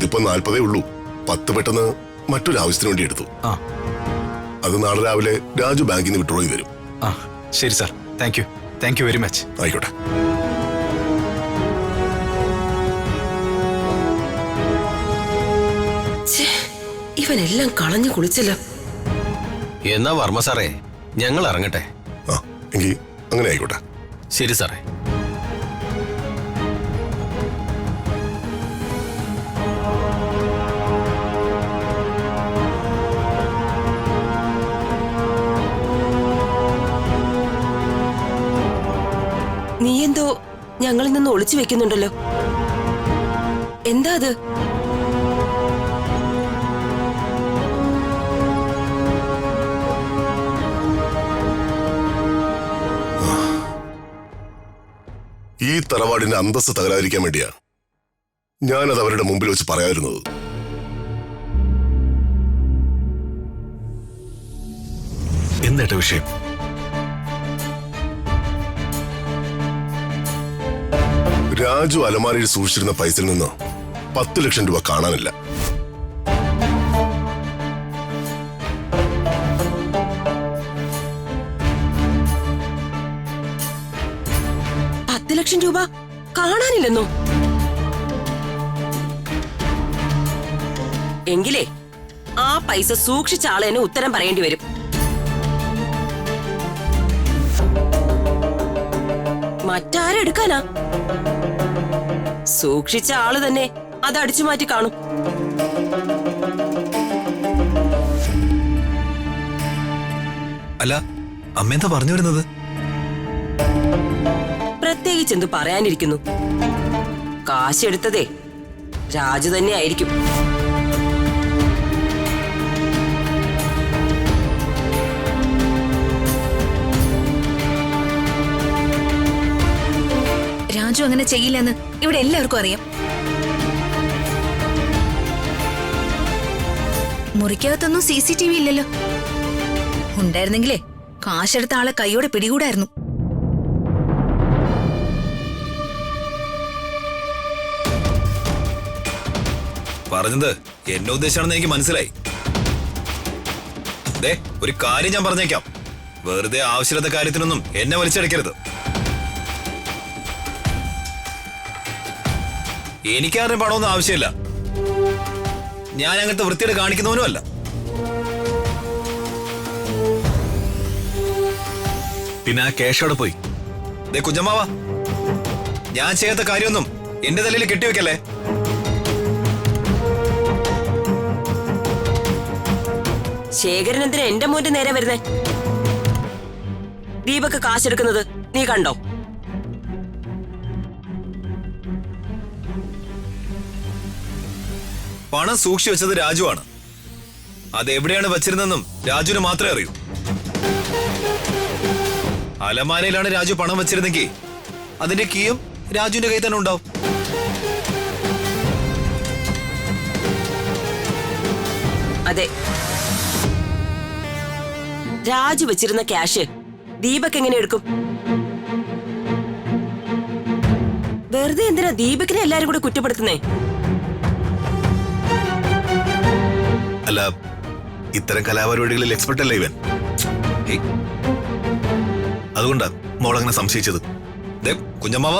ഇതിപ്പോ 40 ഉള്ളൂ. 10 പെട്ടെന്ന് മറ്റൊരു ആവശ്യത്തിന് വേണ്ടി എടുത്തു. അത് നാളെ രാവിലെ രാജു ബാങ്കിൽ നിന്ന് വിഡ്രോ ചെയ്ത് തരും. ശരി sir, thank you very much. ആയിക്കോട്ടെ. ഇവനെല്ലാം കളഞ്ഞു കുളിച്ചല്ലോ. എന്നാ വർമ്മ സാറേ, ഞങ്ങൾ ഇറങ്ങട്ടെ. എങ്കിൽ അങ്ങനെ ആയിക്കോട്ടെ. ശരി സാറേ. നീ എന്തോ ഞങ്ങളിൽ നിന്ന് ഒളിച്ചു വെക്കുന്നുണ്ടല്ലോ. എന്താ അത്? ഈ തറവാടിന്റെ അന്തസ്സ് തകരാതിരിക്കാൻ വേണ്ടിയാ ഞാനത് അവരുടെ മുമ്പിൽ വെച്ച് പറയാതിരുന്നത്. എന്താ വിഷയം? രാജു അലമാരയിൽ സൂക്ഷിച്ചിരുന്ന പൈസയിൽ നിന്ന് 10 ലക്ഷം രൂപ കാണാനില്ല. ലക്ഷം രൂപ കാണാനില്ലെന്നോ? എങ്കിലേ ആ പൈസ സൂക്ഷിച്ച ആളെന്നെ ഉത്തരം പറയേണ്ടി വരും. മറ്റാരെടുക്കാനാ? സൂക്ഷിച്ച ആള് തന്നെ അത് അടിച്ചു മാറ്റി കാണും. അല്ല, അമ്മ എന്താ പറഞ്ഞു വരുന്നത്? പ്രത്യേകിച്ച് എന്തു പറയാനിരിക്കുന്നു? കാശെടുത്തതേ രാജു തന്നെ ആയിരിക്കും. രാജു അങ്ങനെ ചെയ്യില്ലെന്ന് ഇവിടെ എല്ലാവർക്കും അറിയാം. മുറിക്കകത്തൊന്നും CCTV ഇല്ലല്ലോ. ഉണ്ടായിരുന്നെങ്കിലേ കാശെടുത്ത ആളെ കൈയോടെ പിടികൂടായിരുന്നു. പറഞ്ഞത് എന്നെ ഉദ്ദേശമാണെന്ന് എനിക്ക് മനസ്സിലായി. ഒരു കാര്യം ഞാൻ പറഞ്ഞേക്കാം, വെറുതെ ആവശ്യമില്ലാത്ത കാര്യത്തിനൊന്നും എന്നെ വലിച്ചടക്കരുത്. എനിക്കാരും പണമൊന്നും ആവശ്യമില്ല. ഞാൻ അങ്ങനത്തെ വൃത്തിയോട് കാണിക്കുന്നവനും അല്ല. പിന്നെ ആ ക്യാഷ് അവിടെ പോയി. കുഞ്ഞമ്മാവാ, ഞാൻ ചെയ്യാത്ത കാര്യമൊന്നും എന്റെ തലയിൽ കെട്ടിവെക്കല്ലേ. ശേഖരൻ എന്തിനാ എന്റെ മോന്റെ നേരെ വരുന്നേ? ദീപക് കാശെടുക്കുന്നത് നീ കണ്ടോ? പണം സൂക്ഷിച്ചു വെച്ചത് രാജുവാണ്. അതെവിടെയാണ് വച്ചിരുന്നെന്നും രാജുവിന് മാത്രമേ അറിയൂ. അലമാരയിലാണ് രാജു പണം വെച്ചിരുന്നെങ്കിൽ അതിന്റെ കീയും രാജുവിന്റെ കയ്യിൽ തന്നെ ഉണ്ടാവും. അതെ, രാജു വെച്ചിരുന്ന ക്യാഷ് ദീപക് എങ്ങനെ എടുക്കും? വെറുതെ എന്തിനാ ദീപകിനെ എല്ലാരും കൂടെ കുറ്റപ്പെടുത്തുന്നേ? അല്ല, ഇത്തരം കലാപരിപാടികളിൽ എക്സ്പെർട്ട് അല്ല ഇവൻ. അതുകൊണ്ടാ മോളങ്ങനെ സംശയിച്ചത്. കുഞ്ഞമ്മാവ